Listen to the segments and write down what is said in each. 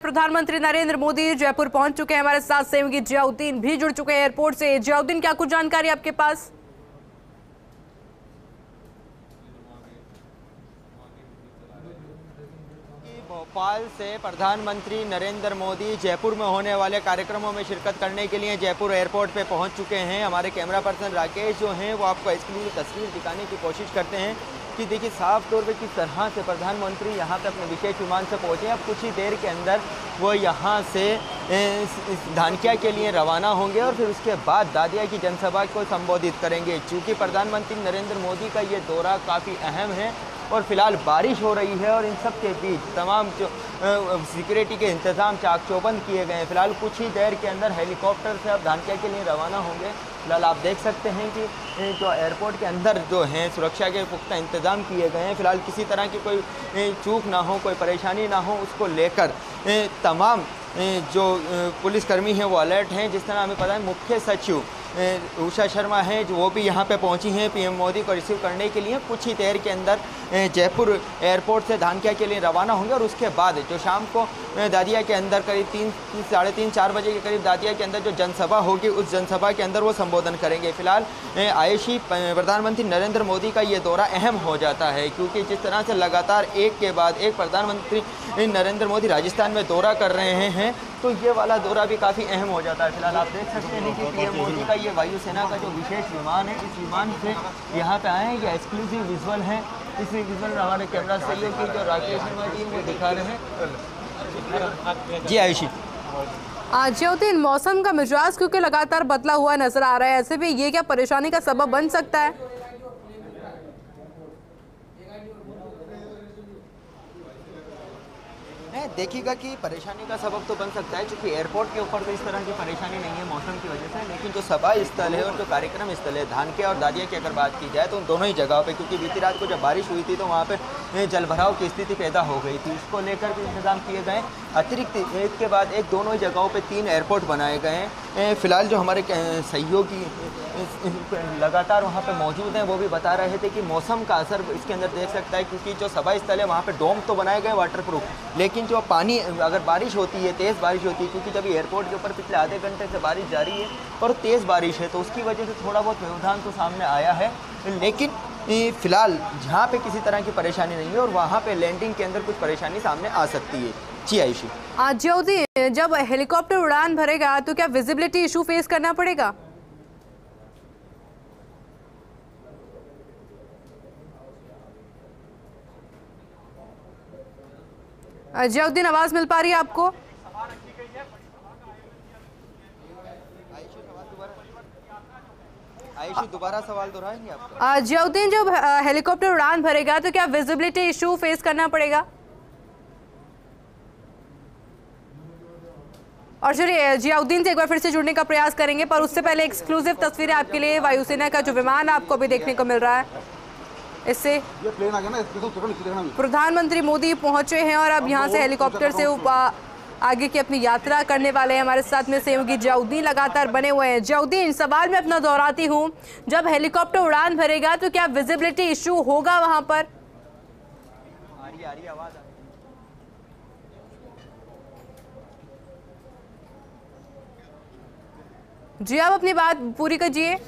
प्रधानमंत्री नरेंद्र मोदी जयपुर पहुंच चुके हैं। हमारे साथ सहयोगी जियाउद्दीन भी जुड़ चुके हैं एयरपोर्ट से। जियाउद्दीन, क्या कुछ जानकारी आपके पास? भोपाल से प्रधानमंत्री नरेंद्र मोदी जयपुर में होने वाले कार्यक्रमों में शिरकत करने के लिए जयपुर एयरपोर्ट पे पहुंच चुके हैं। हमारे कैमरा पर्सन राकेश जो हैं वो आपको एक्सक्लूसिव तस्वीर दिखाने की कोशिश करते हैं कि देखिए साफ तौर पे किस तरह से प्रधानमंत्री यहां पे अपने विशेष विमान से पहुंचे। अब कुछ ही देर के अंदर वो यहां से धानक्या के लिए रवाना होंगे और फिर उसके बाद दादिया की जनसभा को संबोधित करेंगे। चूँकि प्रधानमंत्री नरेंद्र मोदी का ये दौरा काफ़ी अहम है और फिलहाल बारिश हो रही है और इन सब के बीच तमाम जो सिक्योरिटी के इंतजाम चाक चौबंद किए गए हैं। फिलहाल कुछ ही देर के अंदर हेलीकॉप्टर से अब धानक्या के लिए रवाना होंगे। फिलहाल आप देख सकते हैं कि जो एयरपोर्ट के अंदर जो हैं सुरक्षा के पुख्ता इंतजाम किए गए हैं। फिलहाल किसी तरह की कोई चूक ना हो, कोई परेशानी ना हो, उसको लेकर तमाम जो पुलिसकर्मी हैं वो अलर्ट हैं। जिस तरह हमें पता है मुख्य सचिव उषा शर्मा हैं जो वो भी यहाँ पे पहुँची हैं पीएम मोदी को रिसीव करने के लिए। कुछ ही देर के अंदर जयपुर एयरपोर्ट से धानक्या के लिए रवाना होंगे और उसके बाद जो शाम को दादिया के अंदर करीब 3-4 बजे के करीब दादिया के अंदर जो जनसभा होगी उस जनसभा के अंदर वो संबोधन करेंगे। फिलहाल आयुषी प्रधानमंत्री नरेंद्र मोदी का ये दौरा अहम हो जाता है क्योंकि जिस तरह से लगातार एक के बाद एक प्रधानमंत्री नरेंद्र मोदी राजस्थान में दौरा कर रहे हैं तो ये वाला दौरा भी काफ़ी अहम हो जाता है। फिलहाल आप देख सकते हैं कि पीएम मोदी का ये वायुसेना का जो विशेष विमान है इस विमान से यहाँ पे आए हैं। ये एक्सक्लूसिव विजुअल है। इस विजुअल हमारे कैमरा सहयोगी जो राकेश शर्मा जी वो दिखा रहे हैं। जी आयुषी। जियाउद्दीन, मौसम का मिजाज क्योंकि लगातार बदला हुआ नजर आ रहा है, ऐसे में ये क्या परेशानी का सबब बन सकता है? देखिएगा कि परेशानी का सबब तो बन सकता है क्योंकि एयरपोर्ट के ऊपर तो इस तरह की परेशानी नहीं है मौसम की वजह से। लेकिन जो सभा स्थल है और जो कार्यक्रम स्थल है धानक्या और दादिया की अगर बात की जाए तो उन दोनों ही जगहों पे, क्योंकि बीती रात को जब बारिश हुई थी तो वहाँ पे जलभराव की स्थिति पैदा हो गई थी, उसको लेकर भी इंतजाम किए गए। अतिरिक्त एक के बाद एक दोनों ही जगहों पर 3 एयरपोर्ट बनाए गए हैं। फिलहाल जो हमारे सहयोगी लगातार वहाँ पे मौजूद हैं वो भी बता रहे थे कि मौसम का असर इसके अंदर देख सकता है क्योंकि जो सभा स्थल है वहाँ पे डोम तो बनाए गए वाटरप्रूफ, लेकिन जो पानी अगर बारिश होती है, तेज़ बारिश होती है, क्योंकि जब एयरपोर्ट के ऊपर पिछले आधे घंटे से बारिश जारी है और तेज़ बारिश है तो उसकी वजह से थोड़ा बहुत व्यवधान तो सामने आया है। लेकिन फिलहाल जहाँ पे किसी तरह की परेशानी नहीं है और वहाँ पे लैंडिंग के अंदर कुछ परेशानी सामने आ सकती है। जी आयुषी। जियाउद्दीन, जब हेलीकॉप्टर उड़ान भरेगा तो क्या विजिबिलिटी इशू फेस करना पड़ेगा? जियाउद्दीन, आवाज मिल पा रही है आपको? आयुषी दोबारा सवाल दोहराएंगे आपका? जियाउद्दीन, जब हेलीकॉप्टर उड़ान भरेगा तो क्या विजिबिलिटी इशू फेस करना पड़ेगा? और चलिए जियाउद्दीन से एक बार फिर से जुड़ने का प्रयास करेंगे, पर उससे पहले एक्सक्लूसिव तस्वीरें आपके लिए वायुसेना का जो विमान आपको भी देखने को मिल रहा है। इससे ये प्लेन आ गया ना, प्रधानमंत्री मोदी पहुंचे हैं और अब यहां से हेलीकॉप्टर से आगे की अपनी यात्रा करने वाले हैं। हमारे साथ में सहयोगी जियाउद्दीन लगातार बने हुए हैं। जियाउद्दीन, सवाल मैं अपना दोहराती हूं, जब हेलीकॉप्टर उड़ान भरेगा तो क्या विजिबिलिटी इशू होगा वहां पर? आ रही आवाज। जी, आप अपनी बात पूरी कीजिए।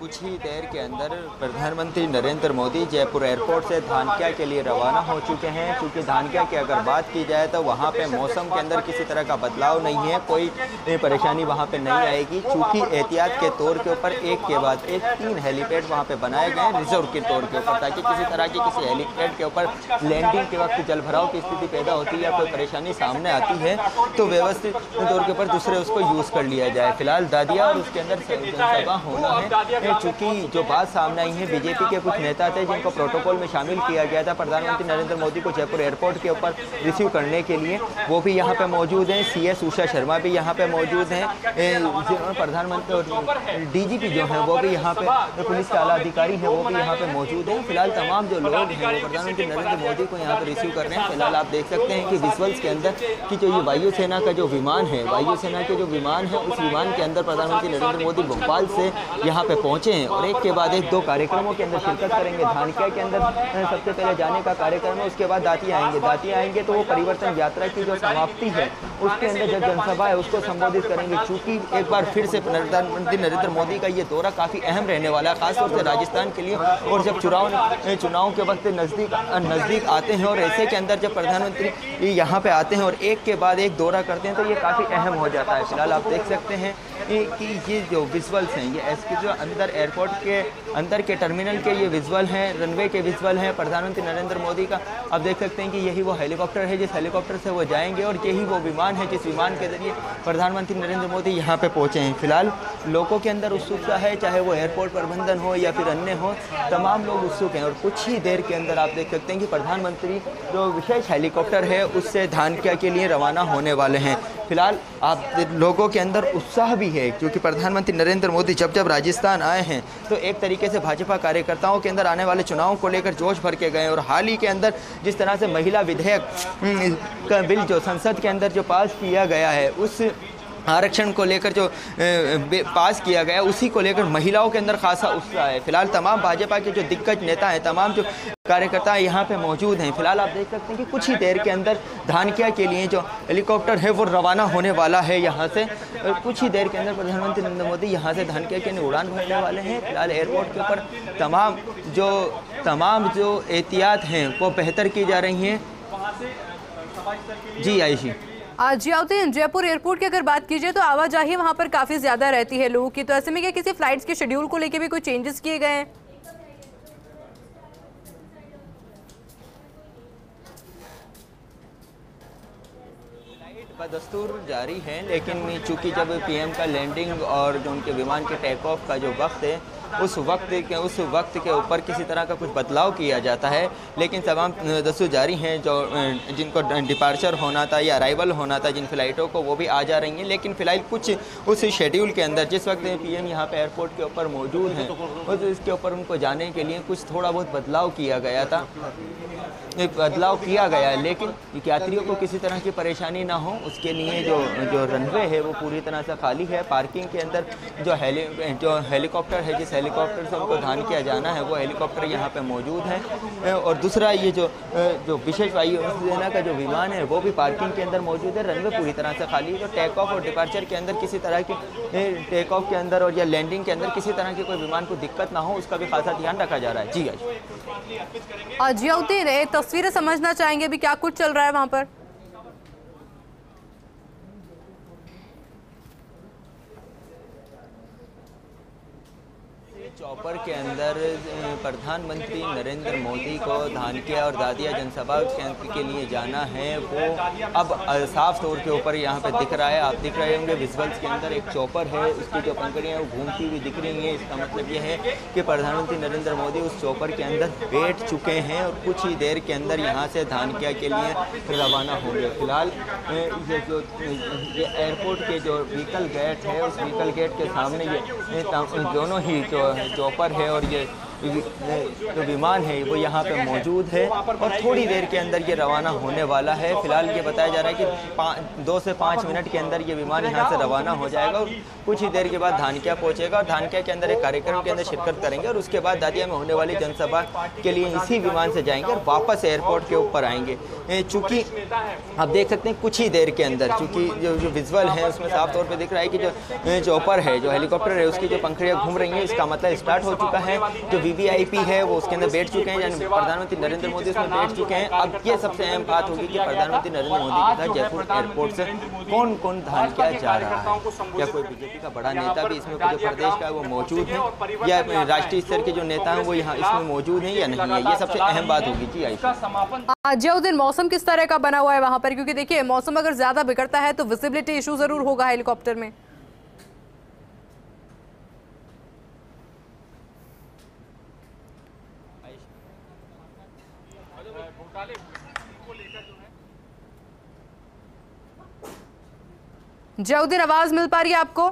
कुछ ही देर के अंदर प्रधानमंत्री नरेंद्र मोदी जयपुर एयरपोर्ट से धानक्या के लिए रवाना हो चुके हैं। क्योंकि धानक्या की अगर बात की जाए तो वहाँ पे मौसम के अंदर किसी तरह का बदलाव नहीं है, कोई परेशानी वहाँ पे नहीं आएगी। चूँकि एहतियात के तौर के ऊपर एक के बाद एक 3 हेलीपैड वहाँ पे बनाए गए हैं रिजर्व के तौर के ऊपर, ताकि किसी तरह की किसी हेलीपैड के ऊपर लैंडिंग के वक्त जलभराव की स्थिति पैदा होती है या कोई परेशानी सामने आती है तो व्यवस्थित तौर के ऊपर दूसरे उसको यूज़ कर लिया जाए। फिलहाल दादिया और उसके अंदर जनसभा होना है। चूँकि जो बात सामने आई है, बीजेपी के कुछ नेता थे जिनको प्रोटोकॉल में शामिल किया गया था प्रधानमंत्री नरेंद्र मोदी को जयपुर एयरपोर्ट के ऊपर रिसीव करने के लिए, वो भी यहाँ पे मौजूद हैं। CS उषा शर्मा भी यहाँ पे मौजूद हैं। प्रधानमंत्री और DGP जो हैं वो भी यहाँ पे, पुलिस के आला अधिकारी हैं वो भी यहाँ पे मौजूद हैं। फिलहाल तमाम जो लोग हैं वो प्रधानमंत्री नरेंद्र मोदी को यहाँ पे रिसीव कर रहे हैं। फिलहाल आप देख सकते हैं कि विजुअल्स के अंदर कि जो ये वायुसेना का जो विमान है, वायुसेना के जो विमान है उस विमान के अंदर प्रधानमंत्री नरेंद्र मोदी भोपाल से यहाँ पे पहुँच पहुँचे हैं और एक के बाद एक 2 कार्यक्रमों के अंदर शिरकत करेंगे। धानक्या के अंदर सबसे पहले जाने का कार्यक्रम है, उसके बाद दातिया आएंगे तो वो परिवर्तन यात्रा की जो समाप्ति है उसके अंदर जो जनसभा है उसको संबोधित करेंगे। चूँकि एक बार फिर से प्रधानमंत्री नरेंद्र मोदी का ये दौरा काफ़ी अहम रहने वाला है, खासतौर से राजस्थान के लिए। और जब चुनाव के वक्त नज़दीक आते हैं और ऐसे के अंदर जब प्रधानमंत्री यहाँ पे आते हैं और एक के बाद एक दौरा करते हैं तो ये काफ़ी अहम हो जाता है। फिलहाल आप देख सकते हैं कि ये जो विजुअल्स हैं ये इसके जो अंदर एयरपोर्ट के अंदर के टर्मिनल के ये विजुअल हैं, रनवे के विजुअल हैं प्रधानमंत्री नरेंद्र मोदी का। आप देख सकते हैं कि यही वो हेलीकॉप्टर है जिस हेलीकॉप्टर से वो जाएंगे और यही वो विमान है जिस विमान के जरिए प्रधानमंत्री नरेंद्र मोदी यहाँ पे पहुँचे हैं। फिलहाल लोगों के अंदर उत्सुकता है, चाहे वो एयरपोर्ट प्रबंधन हो या फिर अन्य हो, तमाम लोग उत्सुक हैं। और कुछ ही देर के अंदर आप देख सकते हैं कि प्रधानमंत्री जो विशेष हेलीकॉप्टर है उससे धानक्या के लिए रवाना होने वाले हैं। फिलहाल आप लोगों के अंदर उत्साह भी है क्योंकि प्रधानमंत्री नरेंद्र मोदी जब राजस्थान आए हैं तो एक तरीके से भाजपा कार्यकर्ताओं के अंदर आने वाले चुनावों को लेकर जोश भर के गए। और हाल ही के अंदर जिस तरह से महिला विधेयक का बिल जो संसद के अंदर जो पास किया गया है, उस आरक्षण को लेकर जो पास किया गया उसी को लेकर महिलाओं के अंदर खासा उत्साह है। फिलहाल तमाम भाजपा के जो दिग्गज नेता हैं, तमाम जो कार्यकर्ता यहाँ पे मौजूद हैं। फिलहाल आप देख सकते हैं कि कुछ ही देर के अंदर धानक्या के लिए जो हेलीकॉप्टर है वो रवाना होने वाला है यहाँ से। और कुछ ही देर के अंदर प्रधानमंत्री नरेंद्र मोदी यहाँ से धानक्या के लिए उड़ान भरने वाले हैं। फिलहाल एयरपोर्ट के ऊपर तमाम जो एहतियात हैं वो बेहतर की जा रही हैं। जी आयशी। जियाउद्दीन, जयपुर एयरपोर्ट की अगर बात कीजिए तो आवाजाही वहां पर काफी ज्यादा रहती है लोगों की, तो ऐसे में क्या किसी फ्लाइट्स के शेड्यूल को लेकर भी कोई चेंजेस किए गए हैं? दस्तूर जारी है, लेकिन चूंकि जब पीएम का लैंडिंग और जो उनके विमान के टेक ऑफ का जो वक्त है उस वक्त के ऊपर किसी तरह का कुछ बदलाव किया जाता है। लेकिन तमाम दस्तूर जारी हैं, जो जिनको डिपार्चर होना था या अराइवल होना था जिन फ़्लाइटों को, वो भी आ जा रही हैं। लेकिन फ़िलहाल कुछ उस शेड्यूल के अंदर जिस वक्त पीएम यहाँ पे एयरपोर्ट के ऊपर मौजूद हैं तो इसके ऊपर उनको जाने के लिए कुछ थोड़ा बहुत बदलाव किया गया है। लेकिन यात्रियों को किसी तरह की परेशानी ना हो उसके लिए जो रनवे है वो पूरी तरह से खाली है। पार्किंग के अंदर जो हेलीकॉप्टर है, जिस हेलीकॉप्टर से उनको धानक्या जाना है, वो हेलीकॉप्टर यहाँ पे मौजूद है। और दूसरा ये जो विशेष वायु सेना का जो विमान है वो भी पार्किंग के अंदर मौजूद है। रनवे पूरी तरह से खाली है। तो टेक ऑफ और डिपार्चर के अंदर किसी तरह की टेक ऑफ के अंदर और या लैंडिंग के अंदर किसी तरह की कोई विमान को दिक्कत ना हो उसका भी खासा ध्यान रखा जा रहा है। जी जियाउद्दीन, तस्वीरें समझना चाहेंगे भी क्या कुछ चल रहा है वहां पर? चौपर के अंदर प्रधानमंत्री नरेंद्र मोदी को धानक्या और दातिया जनसभा के लिए जाना है, वो अब साफ तौर के ऊपर यहाँ पे दिख रहा है। आप दिख रहे होंगे विजुअल्स के अंदर एक चौपर है, उसकी जो पंखड़ियाँ वो घूमती हुई दिख रही हैं। इसका मतलब ये है कि प्रधानमंत्री नरेंद्र मोदी उस चौपर के अंदर बैठ चुके हैं और कुछ ही देर के अंदर यहाँ से धानक्या के लिए रवाना होंगे। फिलहाल ये एयरपोर्ट के जो व्हीकल गेट है उस व्हीकल गेट के सामने ये दोनों ही जो चॉपर है और ये जो विमान है वो यहाँ पे मौजूद है और थोड़ी देर के अंदर ये रवाना होने वाला है। फिलहाल ये बताया जा रहा है कि 2 से 5 मिनट के अंदर ये विमान यहाँ से रवाना हो जाएगा और कुछ ही देर के बाद धानक्या पहुँचेगा और धानक्या के अंदर एक कार्यक्रम के अंदर शिरकत करेंगे और उसके बाद दातिया में होने वाली जनसभा के लिए इसी विमान से जाएंगे और वापस एयरपोर्ट के ऊपर आएंगे। चूँकि आप देख सकते हैं कुछ ही देर के अंदर, चूँकि जो विजुअल है उसमें साफ तौर पर दिख रहा है कि जो चॉपर है, जो हेलीकॉप्टर है, उसकी जो पंखड़ियाँ घूम रही हैं, इसका मतलब स्टार्ट हो चुका है। जो वीवीआईपी है वो उसके अंदर बैठ चुके हैं, यानी प्रधानमंत्री नरेंद्र मोदी उसमें बैठ चुके हैं। अब ये सबसे अहम बात होगी कि प्रधानमंत्री नरेंद्र मोदी के साथ जयपुर एयरपोर्ट से कौन कौन धानक्या जा रहा है। क्या कोई बीजेपी का बड़ा नेता भी इसमें मध्य प्रदेश का वो मौजूद है या राष्ट्रीय स्तर के जो नेता हैं वो यहाँ इसमें मौजूद हैं या नहीं है, ये सबसे अहम बात होगी। जी आयशा। जियाउद्दीन, मौसम किस तरह का बना हुआ है वहां पर? क्योंकि देखिए मौसम अगर ज्यादा बिगड़ता है तो विजिबिलिटी इशू जरूर होगा हेलीकॉप्टर में। जियाउद्दीन, आवाज मिल पा रही है आपको?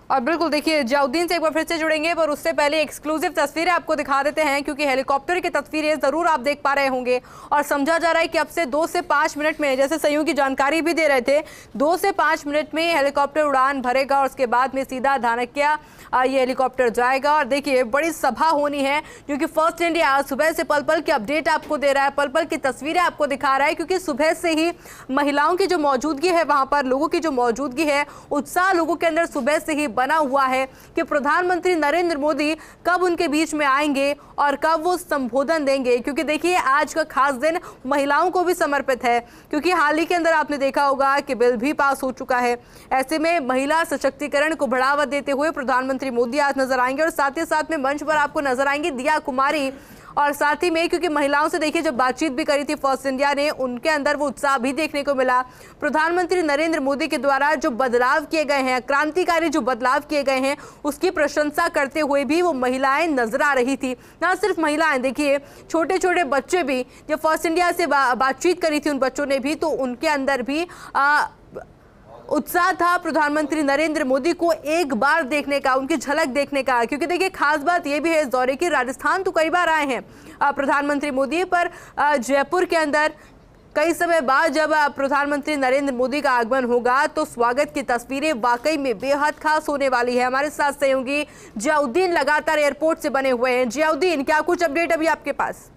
और बिल्कुल देखिए जयाउद्दीन से एक बार फिर से जुड़ेंगे, पर उससे पहले एक्सक्लूसिव तस्वीरें आपको दिखा देते हैं, क्योंकि हेलीकॉप्टर की तस्वीरें जरूर आप देख पा रहे होंगे। और समझा जा रहा है कि अब से 2 से 5 मिनट में, जैसे सहयोगी जानकारी भी दे रहे थे, 2 से 5 मिनट में हेलीकॉप्टर उड़ान भरेगा और उसके बाद में सीधा धानक्या ये हेलीकॉप्टर जाएगा। और देखिए बड़ी सभा होनी है, क्योंकि फर्स्ट इंडिया आज सुबह से पल पल की अपडेट आपको दे रहा है, पल पल की तस्वीरें आपको दिखा रहा है, क्योंकि सुबह से ही महिलाओं की जो मौजूदगी है, वहां पर लोगों की जो मौजूदगी है, उत्साह लोगों के अंदर सुबह से ही बना हुआ है कि प्रधानमंत्री नरेंद्र मोदी कब उनके बीच में आएंगे और कब वो संबोधन देंगे। क्योंकि देखिए आज का खास दिन महिलाओं को भी समर्पित है, क्योंकि हाल ही के अंदर आपने देखा होगा कि बिल भी पास हो चुका है। ऐसे में महिला सशक्तिकरण को बढ़ावा देते हुए प्रधानमंत्री मोदी आज नजर आएंगे और साथ ही साथ में मंच पर आपको नजर आएंगी दिया कुमारी। और साथ ही में क्योंकि महिलाओं से देखिए जब बातचीत भी करी थी फर्स्ट इंडिया ने, उनके अंदर वो उत्साह भी देखने को मिला। प्रधानमंत्री नरेंद्र मोदी के द्वारा जो बदलाव किए गए हैं, क्रांतिकारी जो बदलाव किए गए हैं, उसकी प्रशंसा करते हुए भी वो महिलाएं नजर आ रही थी। ना सिर्फ महिलाएं, देखिए छोटे छोटे बच्चे भी, जब फर्स्ट इंडिया से बातचीत करी थी उन बच्चों ने भी, तो उनके अंदर भी उत्साह था प्रधानमंत्री नरेंद्र मोदी को एक बार देखने का, उनकी झलक देखने का। क्योंकि देखिए खास बात यह भी है इस दौरे की, राजस्थान तो कई बार आए हैं प्रधानमंत्री मोदी, पर जयपुर के अंदर कई समय बाद जब प्रधानमंत्री नरेंद्र मोदी का आगमन होगा तो स्वागत की तस्वीरें वाकई में बेहद खास होने वाली है। हमारे साथ सहयोगी जयाउद्दीन लगातार एयरपोर्ट से बने हुए हैं। जयाउद्दीन, क्या कुछ अपडेट अभी आपके पास?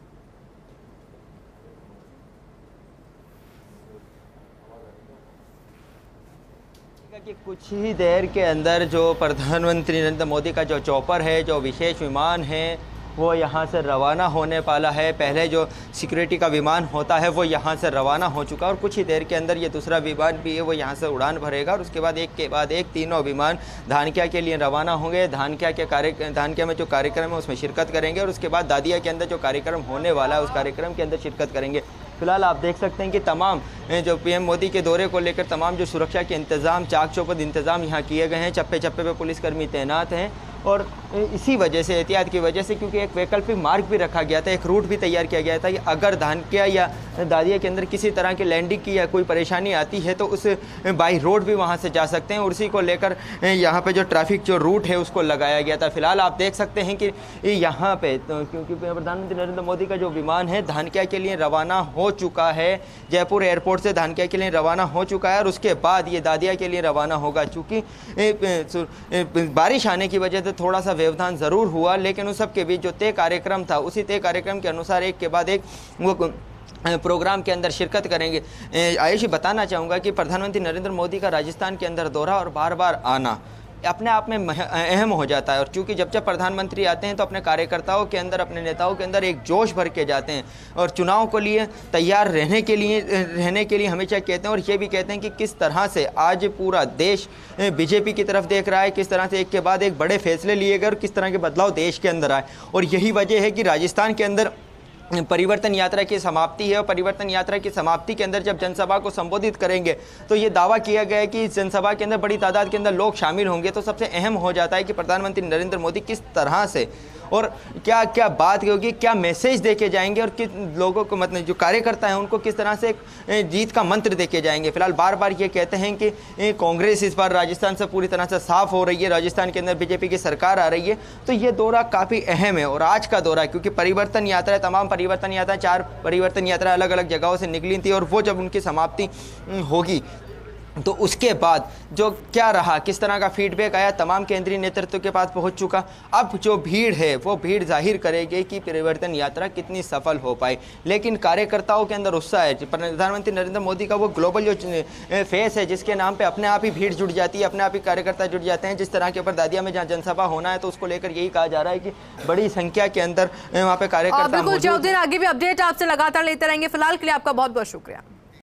कि कुछ ही देर के अंदर जो प्रधानमंत्री नरेंद्र मोदी का जो चॉपर है, जो विशेष विमान है, वो यहाँ से रवाना होने वाला है। पहले जो सिक्योरिटी का विमान होता है वो यहाँ से रवाना हो चुका है और कुछ ही देर के अंदर ये दूसरा विमान भी है वो यहाँ से उड़ान भरेगा और उसके बाद एक के बाद एक तीनों विमान धानक्या के लिए रवाना होंगे। धानक्या में जो कार्यक्रम है उसमें शिरकत करेंगे और उसके बाद दादिया के अंदर जो कार्यक्रम होने वाला है उस कार्यक्रम के अंदर शिरकत करेंगे। फिलहाल आप देख सकते हैं कि तमाम जो पीएम मोदी के दौरे को लेकर तमाम जो सुरक्षा के इंतज़ाम, चाक चौबंद इंतज़ाम यहाँ किए गए हैं। चप्पे चप्पे पे पुलिसकर्मी तैनात हैं और इसी वजह से, एहतियात की वजह से, क्योंकि एक वैकल्पिक मार्ग भी रखा गया था, एक रूट भी तैयार किया गया था कि अगर धानक्या या दादिया के अंदर किसी तरह की लैंडिंग की या कोई परेशानी आती है तो उस बाई रोड भी वहाँ से जा सकते हैं और उसी को लेकर यहाँ पे जो ट्रैफिक जो रूट है उसको लगाया गया था। फिलहाल आप देख सकते हैं कि यहाँ पे क्योंकि प्रधानमंत्री नरेंद्र मोदी का जो विमान है धानक्या के लिए रवाना हो चुका है, जयपुर एयरपोर्ट से धानक्या के लिए रवाना हो चुका है और उसके बाद ये दादिया के लिए रवाना होगा। चूँकि बारिश आने की वजह से थोड़ा सा व्यवधान ज़रूर हुआ, लेकिन उस सब के बीच जो तय कार्यक्रम था उसी तय कार्यक्रम के अनुसार एक के बाद एक वो प्रोग्राम के अंदर शिरकत करेंगे। आयुषी, बताना चाहूँगा कि प्रधानमंत्री नरेंद्र मोदी का राजस्थान के अंदर दौरा और बार बार आना अपने आप में अहम हो जाता है और चूँकि जब प्रधानमंत्री आते हैं तो अपने कार्यकर्ताओं के अंदर, अपने नेताओं के अंदर एक जोश भर के जाते हैं और चुनाव को लिए तैयार रहने के लिए हमेशा कहते हैं और ये भी कहते हैं कि किस तरह से आज पूरा देश बीजेपी की तरफ देख रहा है, किस तरह से एक के बाद एक बड़े फैसले लिए गए और किस तरह के बदलाव देश के अंदर आए। और यही वजह है कि राजस्थान के अंदर परिवर्तन यात्रा की समाप्ति है और परिवर्तन यात्रा की समाप्ति के अंदर जब जनसभा को संबोधित करेंगे तो ये दावा किया गया है कि इस जनसभा के अंदर बड़ी तादाद के अंदर लोग शामिल होंगे। तो सबसे अहम हो जाता है कि प्रधानमंत्री नरेंद्र मोदी किस तरह से और क्या क्या बात होगी, क्या मैसेज देके जाएंगे और किस लोगों को, मतलब जो कार्यकर्ता हैं उनको किस तरह से जीत का मंत्र देके जाएंगे। फिलहाल बार बार ये कहते हैं कि कांग्रेस इस बार राजस्थान से पूरी तरह से साफ हो रही है, राजस्थान के अंदर बीजेपी की सरकार आ रही है। तो ये दौरा काफ़ी अहम है और आज का दौरा क्योंकि परिवर्तन यात्रा, तमाम परिवर्तन यात्रा, 4 परिवर्तन यात्रा अलग अलग जगहों से निकली थी और वो जब उनकी समाप्ति होगी तो उसके बाद जो क्या रहा, किस तरह का फीडबैक आया, तमाम केंद्रीय नेतृत्व के पास पहुंच चुका। अब जो भीड़ है वो भीड़ जाहिर करेगी कि परिवर्तन यात्रा कितनी सफल हो पाई। लेकिन कार्यकर्ताओं के अंदर उत्साह है। प्रधानमंत्री नरेंद्र मोदी का वो ग्लोबल जो फेस है जिसके नाम पे अपने आप ही भीड़ जुट जाती है, अपने आप ही कार्यकर्ता जुट जाते हैं। जिस तरह के ऊपर दादिया में जहाँ जनसभा होना है तो उसको लेकर यही कहा जा रहा है कि बड़ी संख्या के अंदर वहाँ पे कार्यकर्ता। बिल्कुल जयाउद्दीन, आगे भी अपडेट आपसे लगातार लेते रहेंगे। फिलहाल के लिए आपका बहुत बहुत शुक्रिया।